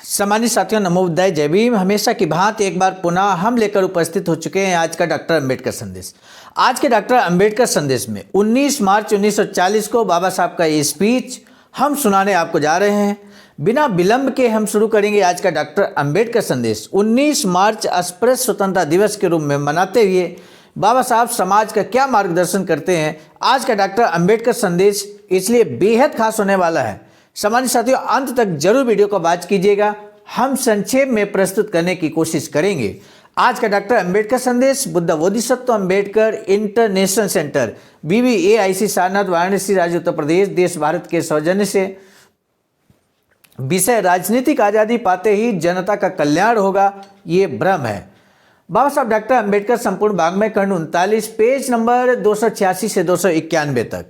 सम्मानित साथियों, नमो बुद्धाय, जय भीम। हमेशा की भांति एक बार पुनः हम लेकर उपस्थित हो चुके हैं आज का डॉक्टर अंबेडकर संदेश। आज के डॉक्टर अंबेडकर संदेश में 19 मार्च 1940 को बाबा साहब का ये स्पीच हम सुनाने आपको जा रहे हैं। बिना विलंब के हम शुरू करेंगे आज का डॉक्टर अंबेडकर संदेश। 19 मार्च अस्पृश्य स्वतंत्रता दिवस के रूप में मनाते हुए बाबा साहब समाज का क्या मार्गदर्शन करते हैं, आज का डॉक्टर अंबेडकर संदेश इसलिए बेहद खास होने वाला है। सम्मानित साथियों, अंत तक जरूर वीडियो को वॉच कीजिएगा। हम संक्षेप में प्रस्तुत करने की कोशिश करेंगे। आज का डॉक्टर अंबेडकर संदेश Buddha Bodhisattva Ambedkar international centre BBAIC Sarnath Varanasi राज्य उत्तर प्रदेश देश भारत के सौजन्य से। विषय राजनीतिक आज़ादी पाते ही जनता का कल्याण होगा, ये भ्रम है। बाबा साहब डॉक्टर अंबेडकर संपूर्ण वाङ्मय खंड 39 पेज नंबर 286 से 291 तक।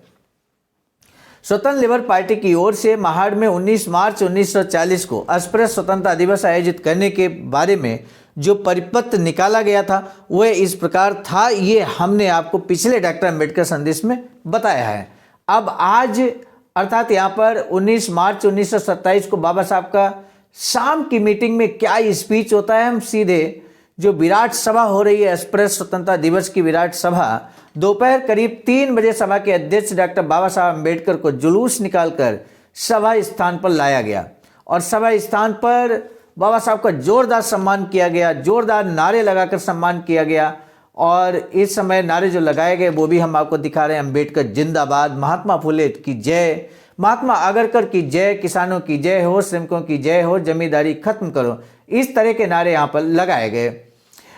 स्वतंत्र लिबर पार्टी की ओर से महाड़ में 19 मार्च 1940 को अस्पृश्य स्वतंत्रता दिवस आयोजित करने के बारे में जो परिपत्र निकाला गया था वह इस प्रकार था। ये हमने आपको पिछले डॉक्टर अंबेडकर संदेश में बताया है। अब आज अर्थात यहाँ पर 19 मार्च 1927 को बाबा साहब का शाम की मीटिंग में क्या स्पीच होता है, हम सीधे जो विराट सभा हो रही है अस्पृश्य स्वतंत्रता दिवस की विराट सभा, दोपहर करीब 3 बजे सभा के अध्यक्ष डॉक्टर बाबा साहब अम्बेडकर को जुलूस निकालकर सभा स्थान पर लाया गया और सभा स्थान पर बाबा साहब का जोरदार सम्मान किया गया, जोरदार नारे लगाकर सम्मान किया गया। और इस समय नारे जो लगाए गए वो भी हम आपको दिखा रहे हैं। अम्बेडकर जिंदाबाद, महात्मा फुले की जय, महात्मा आगरकर की जय, किसानों की जय हो, श्रमिकों की जय हो, जमींदारी खत्म करो, इस तरह के नारे यहाँ पर लगाए गए।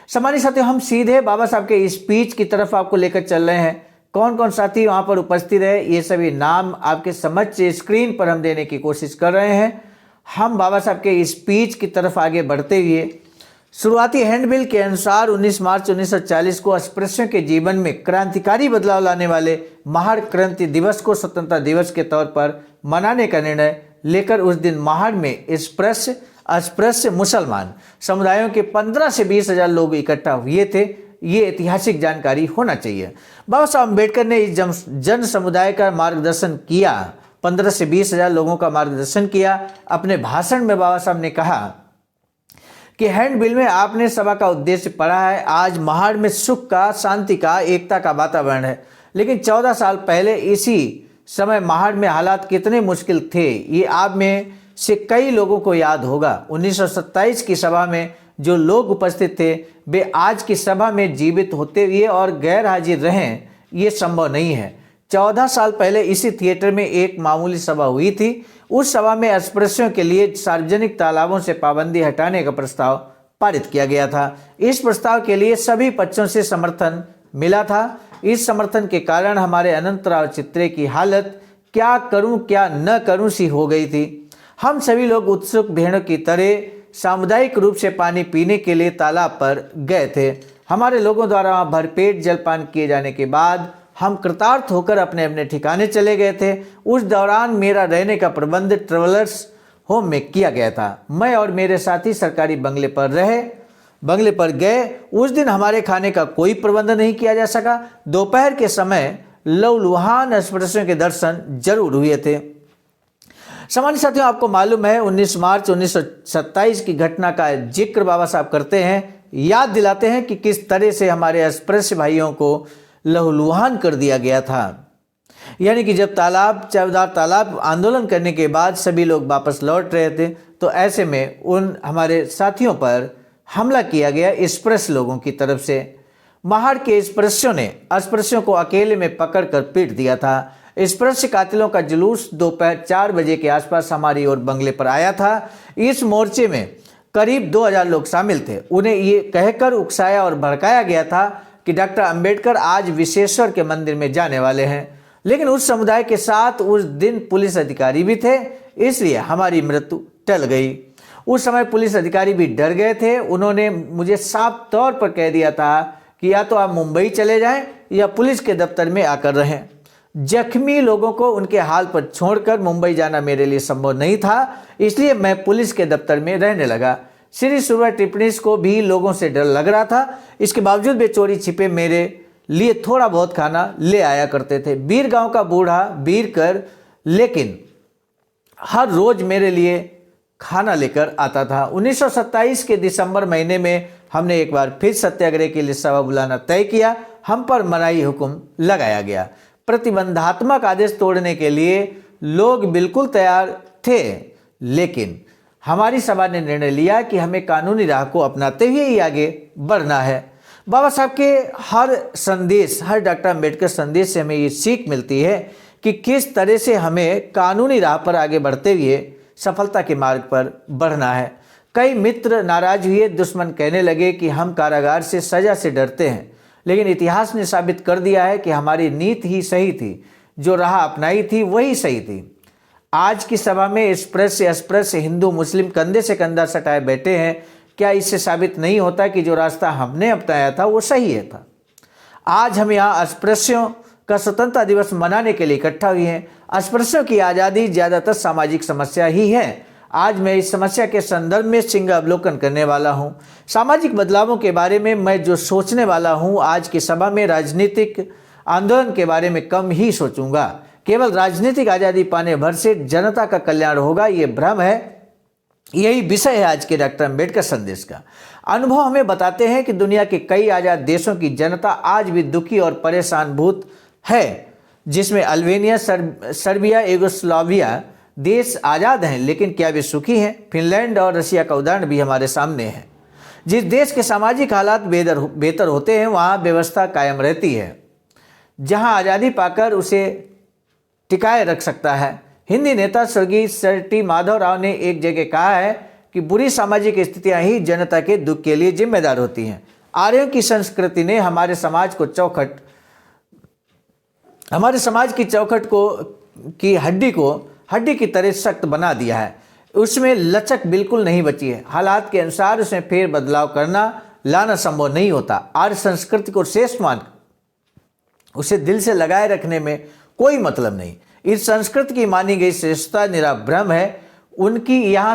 सम्मानित साथियों, हम सीधे बाबा साहब के स्पीच की तरफ आपको लेकर चल रहे हैं। कौन कौन साथी वहाँ पर उपस्थित है ये सभी नाम आपके समक्ष स्क्रीन पर हम देने की कोशिश कर रहे हैं। हम बाबा साहब के स्पीच की तरफ आगे बढ़ते हुए शुरुआती हैंडबिल के अनुसार 19 मार्च 1940 को अस्पृश्यों के जीवन में क्रांतिकारी बदलाव लाने वाले महाड़ क्रांति दिवस को स्वतंत्रता दिवस के तौर पर मनाने का निर्णय लेकर उस दिन महाड़ में अस्पृश्य मुसलमान समुदायों के 15 से 20 हजार लोग इकट्ठा हुए थे। ये ऐतिहासिक जानकारी होना चाहिए। बाबा साहब अम्बेडकर ने इस जन समुदाय का मार्गदर्शन किया, 15 से 20 हजार लोगों का मार्गदर्शन किया। अपने भाषण में बाबा साहब ने कहा कि हैंडबिल में आपने सभा का उद्देश्य पढ़ा है। आज महाड़ में सुख का, शांति का, एकता का वातावरण है, लेकिन 14 साल पहले इसी समय महाड़ में हालात कितने मुश्किल थे ये आप में से कई लोगों को याद होगा। 1927 की सभा में जो लोग उपस्थित थे वे आज की सभा में जीवित होते हुए और गैर हाजिर रहें, ये संभव नहीं है। 14 साल पहले इसी थिएटर में एक मामूली सभा हुई थी। उस सभा में अस्पृश्यों के लिए सार्वजनिक तालाबों से पाबंदी हटाने का प्रस्ताव पारित किया गया था। इस प्रस्ताव के लिए सभी पक्षों से समर्थन मिला था। इस समर्थन के कारण हमारे अनंतराव चित्रे की हालत क्या करूं क्या न करूं सी हो गई थी। हम सभी लोग उत्सुक भेड़ों की तरह सामुदायिक रूप से पानी पीने के लिए तालाब पर गए थे। हमारे लोगों द्वारा वहाँ भरपेट जलपान किए जाने के बाद हम कृतार्थ होकर अपने अपने ठिकाने चले गए थे। उस दौरान मेरा रहने का प्रबंध ट्रेवलर्स होम में किया गया था। मैं और मेरे साथी सरकारी बंगले पर गए। उस दिन हमारे खाने का कोई प्रबंध नहीं किया जा सका। दोपहर के समय लहूलुहान अस्पृश्यों के दर्शन जरूर हुए थे। सामान्य साथियों, आपको मालूम है 19 मार्च 1927 की घटना का जिक्र बाबा साहब करते हैं, याद दिलाते हैं कि किस तरह से हमारे अस्पृश्य भाइयों को लहूलुहान कर दिया गया था। यानी कि जब चौदार तालाब आंदोलन करने के बाद सभी लोग वापस लौट रहे थे तो ऐसे में उन हमारे साथियों पर हमला किया गया अस्पृश्य लोगों की तरफ से। महाड़ के अस्पृश्यों ने अस्पृश्यों को अकेले में पकड़कर पीट दिया था। अस्पृश्य कातिलों का जुलूस दोपहर 4 बजे के आसपास हमारी ओर बंगले पर आया था। इस मोर्चे में करीब 2000 लोग शामिल थे। उन्हें ये कहकर उकसाया और भड़काया गया था कि डॉक्टर अंबेडकर आज विश्वेश्वर के मंदिर में जाने वाले हैं। लेकिन उस समुदाय के साथ उस दिन पुलिस अधिकारी भी थे, इसलिए हमारी मृत्यु टल गई। उस समय पुलिस अधिकारी भी डर गए थे। उन्होंने मुझे साफ तौर पर कह दिया था कि या तो आप मुंबई चले जाएं या पुलिस के दफ्तर में आकर रहें। जख्मी लोगों को उनके हाल पर छोड़कर मुंबई जाना मेरे लिए संभव नहीं था, इसलिए मैं पुलिस के दफ्तर में रहने लगा। श्री सुरवा टिप्पणीस को भी लोगों से डर लग रहा था। इसके बावजूद वे चोरी छिपे मेरे लिए थोड़ा बहुत खाना ले आया करते थे। बीर गांव का बूढ़ा बीर कर लेकिन हर रोज मेरे लिए खाना लेकर आता था। 1927 के दिसंबर महीने में हमने एक बार फिर सत्याग्रह के लिए सभा बुलाना तय किया। हम पर मनाही हुक्म लगाया गया। प्रतिबंधात्मक आदेश तोड़ने के लिए लोग बिल्कुल तैयार थे, लेकिन हमारी सभा ने निर्णय लिया कि हमें कानूनी राह को अपनाते हुए ही आगे बढ़ना है। बाबा साहब के हर संदेश, हर डॉक्टर अम्बेडकर संदेश से हमें ये सीख मिलती है कि किस तरह से हमें कानूनी राह पर आगे बढ़ते हुए सफलता के मार्ग पर बढ़ना है। कई मित्र नाराज हुए, दुश्मन कहने लगे कि हम कारागार से सजा से डरते हैं, लेकिन इतिहास ने साबित कर दिया है कि हमारी नीति ही सही थी, जो राह अपनाई थी वही सही थी। आज की सभा में स्पृश्य हिंदू मुस्लिम कंधे से कंधा सटाए बैठे हैं। क्या इससे साबित नहीं होता कि जो रास्ता हमने अपनाया था वो सही है था? आज हम यहाँ अस्पृश्यों का स्वतंत्रता दिवस मनाने के लिए इकट्ठा हुए हैं। अस्पृश्यों की आज़ादी ज़्यादातर सामाजिक समस्या ही है। आज मैं इस समस्या के संदर्भ में सिंह अवलोकन करने वाला हूँ। सामाजिक बदलावों के बारे में मैं जो सोचने वाला हूँ, आज की सभा में राजनीतिक आंदोलन के बारे में कम ही सोचूंगा। केवल राजनीतिक आज़ादी पाने भर से जनता का कल्याण होगा, ये भ्रम है। यही विषय है आज के डॉक्टर अम्बेडकर संदेश का। अनुभव हमें बताते हैं कि दुनिया के कई आज़ाद देशों की जनता आज भी दुखी और परेशान भूत है, जिसमें अल्बेनिया, सर्बिया, यूगोस्लाविया देश आज़ाद हैं, लेकिन क्या वे सुखी हैं? फिनलैंड और रशिया का उदाहरण भी हमारे सामने है। जिस देश के सामाजिक हालात बेहतर होते हैं, वहाँ व्यवस्था कायम रहती है, जहाँ आज़ादी पाकर उसे टिकाए रख सकता है। हिंदी नेता स्वर्गीय सर टी माधव राव ने एक जगह कहा है कि बुरी सामाजिक स्थितियां ही जनता के दुख के लिए जिम्मेदार होती हैं। आर्यों की संस्कृति ने हमारे समाज की चौखट की हड्डी की तरह सख्त बना दिया है। उसमें लचक बिल्कुल नहीं बची है। हालात के अनुसार उसमें फेर बदलाव लाना संभव नहीं होता। आर्य संस्कृति को शेष मान उसे दिल से लगाए रखने में कोई मतलब नहीं। इस संस्कृति की मानी गई श्रेष्ठता निरा भ्रम है। उनकी ये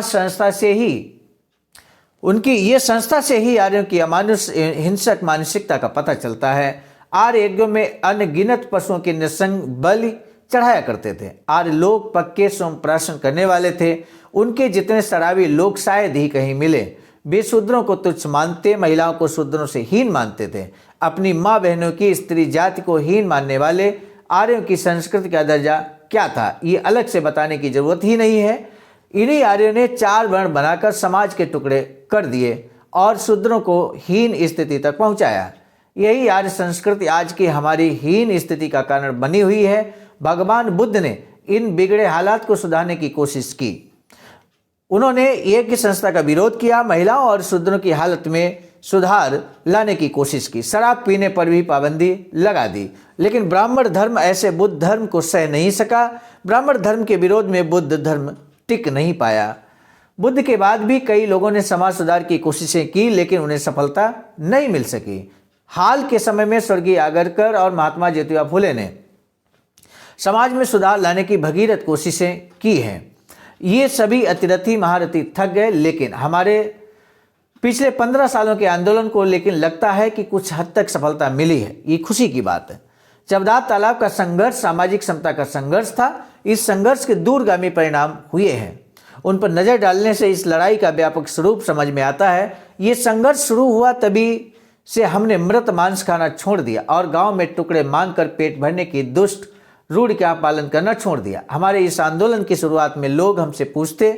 संस्था से ही आर्यों की अमानुष हिंसक मानसिकता का पता चलता है। आर्य यज्ञों में अनगिनत पशुओं के निसंग बलि चढ़ाया करते थे। आर्य लोग पक्के सोमप्राशन करने वाले थे। उनके जितने शराबी लोग शायद ही कहीं मिले। वे शूद्रों को तुच्छ मानते, महिलाओं को शूद्रों से हीन मानते थे। अपनी माँ बहनों की स्त्री जाति को हीन मानने वाले आर्यों की संस्कृति का दर्जा क्या था, ये अलग से बताने की जरूरत ही नहीं है। इन्हीं आर्यों ने 4 वर्ण बनाकर समाज के टुकड़े कर दिए और शूद्रों को हीन स्थिति तक पहुंचाया। यही आर्य संस्कृति आज की हमारी हीन स्थिति का कारण बनी हुई है। भगवान बुद्ध ने इन बिगड़े हालात को सुधारने की कोशिश की। उन्होंने एक संस्था का विरोध किया, महिलाओं और शूद्रों की हालत में सुधार लाने की कोशिश की, शराब पीने पर भी पाबंदी लगा दी। लेकिन ब्राह्मण धर्म ऐसे बुद्ध धर्म को सह नहीं सका। ब्राह्मण धर्म के विरोध में बुद्ध धर्म टिक नहीं पाया। बुद्ध के बाद भी कई लोगों ने समाज सुधार की कोशिशें की, लेकिन उन्हें सफलता नहीं मिल सकी। हाल के समय में स्वर्गीय आगरकर और महात्मा ज्योतिबा फुले ने समाज में सुधार लाने की भगीरथ कोशिशें की हैं। ये सभी अतिरथी महारथी थक गए, लेकिन हमारे पिछले 15 सालों के आंदोलन को लेकिन लगता है कि कुछ हद तक सफलता मिली है। ये खुशी की बात है। चबदार तालाब का संघर्ष सामाजिक समता का संघर्ष था। इस संघर्ष के दूरगामी परिणाम हुए हैं। उन पर नजर डालने से इस लड़ाई का व्यापक स्वरूप समझ में आता है। ये संघर्ष शुरू हुआ तभी से हमने मृत मांस खाना छोड़ दिया और गांव में टुकड़े मांगकर पेट भरने की दुष्ट रूढ़ का पालन करना छोड़ दिया। हमारे इस आंदोलन की शुरुआत में लोग हमसे पूछते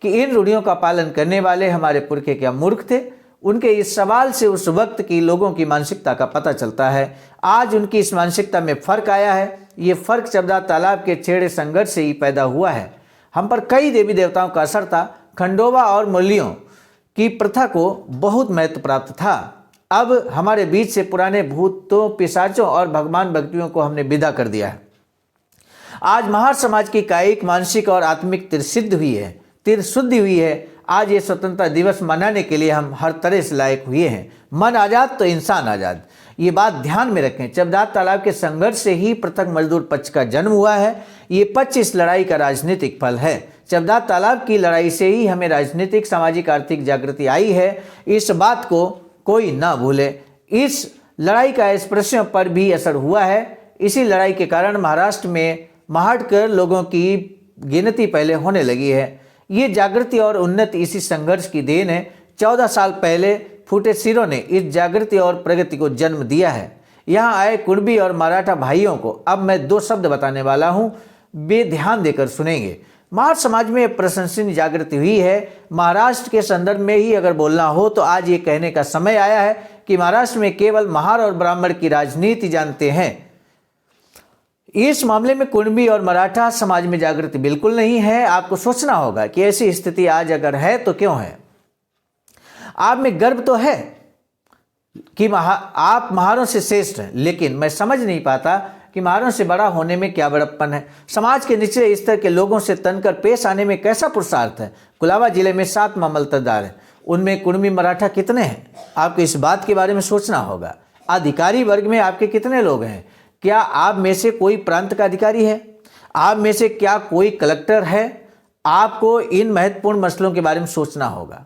कि इन रूढ़ियों का पालन करने वाले हमारे पुरखे क्या मूर्ख थे? उनके इस सवाल से उस वक्त की लोगों की मानसिकता का पता चलता है। आज उनकी इस मानसिकता में फर्क आया है। ये फर्क चबदार तालाब के छेड़े संघर्ष से ही पैदा हुआ है। हम पर कई देवी देवताओं का असर था। खंडोबा और मुरलियों की प्रथा को बहुत महत्व प्राप्त था। अब हमारे बीच से पुराने भूतों, पिशाचों और भगवान भक्तियों को हमने विदा कर दिया है। आज महार समाज की कायिक, मानसिक और आत्मिक तिरशुद्धि हुई है। आज ये स्वतंत्रता दिवस मनाने के लिए हम हर तरह से लायक हुए हैं। मन आज़ाद तो इंसान आज़ाद, ये बात ध्यान में रखें। चबदार तालाब के संघर्ष से ही पृथक मजदूर पक्ष का जन्म हुआ है। ये पक्ष इस लड़ाई का राजनीतिक फल है। चबदार तालाब की लड़ाई से ही हमें राजनीतिक, सामाजिक, आर्थिक जागृति आई है। इस बात को कोई ना भूले। इस लड़ाई का अस्पृश्यों पर भी असर हुआ है। इसी लड़ाई के कारण महाराष्ट्र में महाडकर लोगों की गिनती पहले होने लगी है। ये जागृति और उन्नति इसी संघर्ष की देन है। 14 साल पहले फूटे सिरों ने इस जागृति और प्रगति को जन्म दिया है। यहाँ आए कुणबी और मराठा भाइयों को अब मैं 2 शब्द बताने वाला हूँ, वे ध्यान देकर सुनेंगे। महार समाज में प्रशंसनीय जागृति हुई है। महाराष्ट्र के संदर्भ में ही अगर बोलना हो तो आज ये कहने का समय आया है कि महाराष्ट्र में केवल महार और ब्राह्मण की राजनीति जानते हैं। इस मामले में कुणबी और मराठा समाज में जागृति बिल्कुल नहीं है। आपको सोचना होगा कि ऐसी स्थिति आज अगर है तो क्यों है। आप में गर्व तो है कि आप महारों से श्रेष्ठ हैं, लेकिन मैं समझ नहीं पाता कि महारों से बड़ा होने में क्या बड़प्पन है। समाज के निचले स्तर के लोगों से तनकर पेश आने में कैसा पुरुषार्थ है। कुलाबा जिले में 7 मामलतदार हैं, उनमें कुणबी मराठा कितने हैं। आपको इस बात के बारे में सोचना होगा। अधिकारी वर्ग में आपके कितने लोग हैं। क्या आप में से कोई प्रांत का अधिकारी है। आप में से क्या कोई कलेक्टर है। आपको इन महत्वपूर्ण मसलों के बारे में सोचना होगा।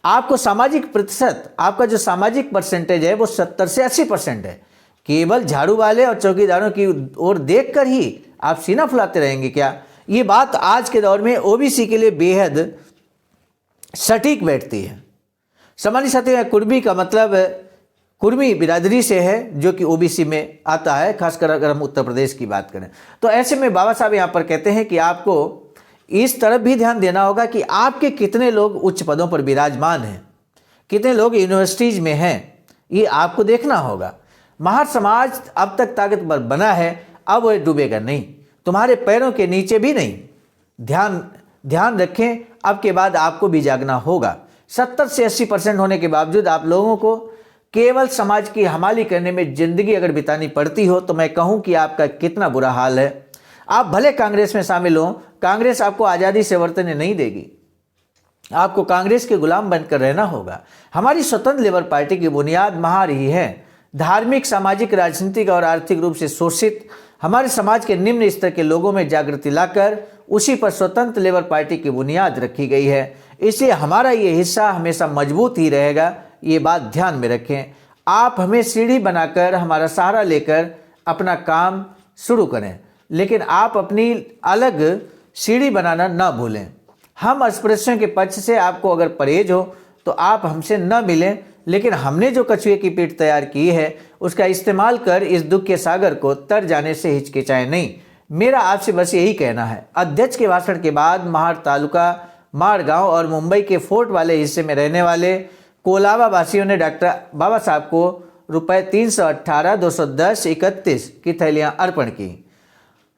आपको सामाजिक प्रतिशत, आपका जो सामाजिक परसेंटेज है वो 70 से 80% है। केवल झाड़ू वाले और चौकीदारों की ओर देखकर ही आप सीना फुलाते रहेंगे क्या। ये बात आज के दौर में ओबीसी के लिए बेहद सटीक बैठती है। सामान्य साथियों, कुणबी का मतलब कुर्मी बिरादरी से है, जो कि ओबीसी में आता है, खासकर अगर हम उत्तर प्रदेश की बात करें तो। ऐसे में बाबा साहब यहाँ पर कहते हैं कि आपको इस तरफ भी ध्यान देना होगा कि आपके कितने लोग उच्च पदों पर विराजमान हैं, कितने लोग यूनिवर्सिटीज में हैं, ये आपको देखना होगा। महार समाज अब तक ताकतवर बना है, अब वह डूबेगा नहीं, तुम्हारे पैरों के नीचे भी नहीं। ध्यान रखें, अब के बाद आपको भी जागना होगा। 70 से 80% होने के बावजूद आप लोगों को केवल समाज की हमाली करने में जिंदगी अगर बितानी पड़ती हो तो मैं कहूं कि आपका कितना बुरा हाल है। आप भले कांग्रेस में शामिल हो, कांग्रेस आपको आज़ादी से वर्तने नहीं देगी। आपको कांग्रेस के गुलाम बनकर रहना होगा। हमारी स्वतंत्र लेबर पार्टी की बुनियाद महार ही है। धार्मिक, सामाजिक, राजनीतिक और आर्थिक रूप से शोषित हमारे समाज के निम्न स्तर के लोगों में जागृति लाकर उसी पर स्वतंत्र लेबर पार्टी की बुनियाद रखी गई है। इसलिए हमारा ये हिस्सा हमेशा मजबूत ही रहेगा, ये बात ध्यान में रखें। आप हमें सीढ़ी बनाकर, हमारा सहारा लेकर अपना काम शुरू करें, लेकिन आप अपनी अलग सीढ़ी बनाना ना भूलें। हम अस्पृश्यों के पक्ष से आपको अगर परहेज हो तो आप हमसे न मिलें, लेकिन हमने जो कछुए की पीठ तैयार की है उसका इस्तेमाल कर इस दुख के सागर को तर जाने से हिचकिचाएं नहीं। मेरा आपसे बस यही कहना है। अध्यक्ष के भाषण के बाद महार तालुका, माड़ गांव और मुंबई के फोर्ट वाले हिस्से में रहने वाले कोलाबा वासियों ने डॉक्टर बाबा साहब को रुपये 318, 210, 31 की थैलियां अर्पण की।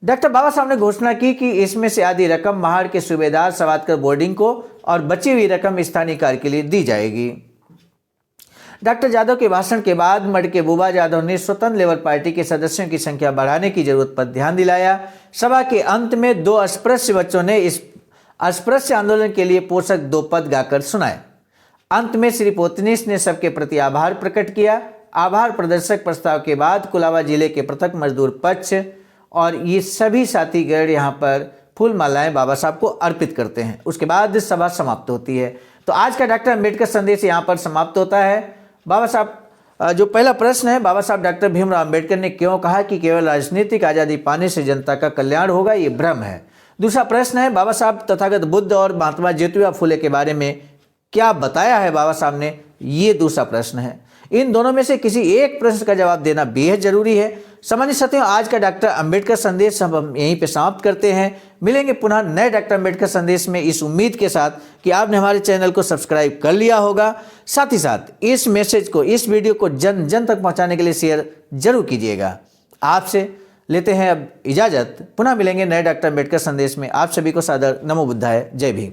डॉक्टर बाबा साहब ने घोषणा की कि इसमें से आधी रकम महार के सूबेदार सवादकर बोर्डिंग को और बची हुई रकम स्थानीय कार्य के लिए दी जाएगी। डॉक्टर जादव के भाषण के बाद मठ के बुबा जादव ने स्वतंत्र लेबर पार्टी के सदस्यों की संख्या बढ़ाने की जरूरत पर ध्यान दिलाया। सभा के अंत में 2 अस्पृश्य बच्चों ने इस अस्पृश्य आंदोलन के लिए पोषक 2 पद गाकर सुनाए। अंत में श्री पोतनीस ने सबके प्रति आभार प्रकट किया। आभार प्रदर्शक प्रस्ताव के बाद कुलाबा जिले के पृथक मजदूर पक्ष और ये सभी साथीगण यहाँ पर फूल मालाएं बाबा साहब को अर्पित करते हैं। उसके बाद सभा समाप्त होती है। तो आज का डॉक्टर अम्बेडकर संदेश यहाँ पर समाप्त होता है। बाबा साहब, जो पहला प्रश्न है, बाबा साहब डॉक्टर भीमराव अम्बेडकर ने क्यों कहा कि केवल राजनीतिक आज़ादी पाने से जनता का कल्याण होगा, ये भ्रम है। दूसरा प्रश्न है, बाबा साहब तथागत बुद्ध और महात्मा ज्योतिबा फुले के बारे में क्या बताया है बाबा साहब ने, ये दूसरा प्रश्न है। इन दोनों में से किसी एक प्रश्न का जवाब देना बेहद जरूरी है। सामान्य साथियों, आज का डॉक्टर अम्बेडकर संदेश हम यहीं पे समाप्त करते हैं। मिलेंगे पुनः नए डॉक्टर अम्बेडकर संदेश में, इस उम्मीद के साथ कि आपने हमारे चैनल को सब्सक्राइब कर लिया होगा। साथ ही साथ इस मैसेज को, इस वीडियो को जन जन तक पहुंचाने के लिए शेयर जरूर कीजिएगा। आपसे लेते हैं अब इजाजत। पुनः मिलेंगे नए डॉक्टर अम्बेडकर संदेश में। आप सभी को सादर नमो बुद्धाय। जय भीम।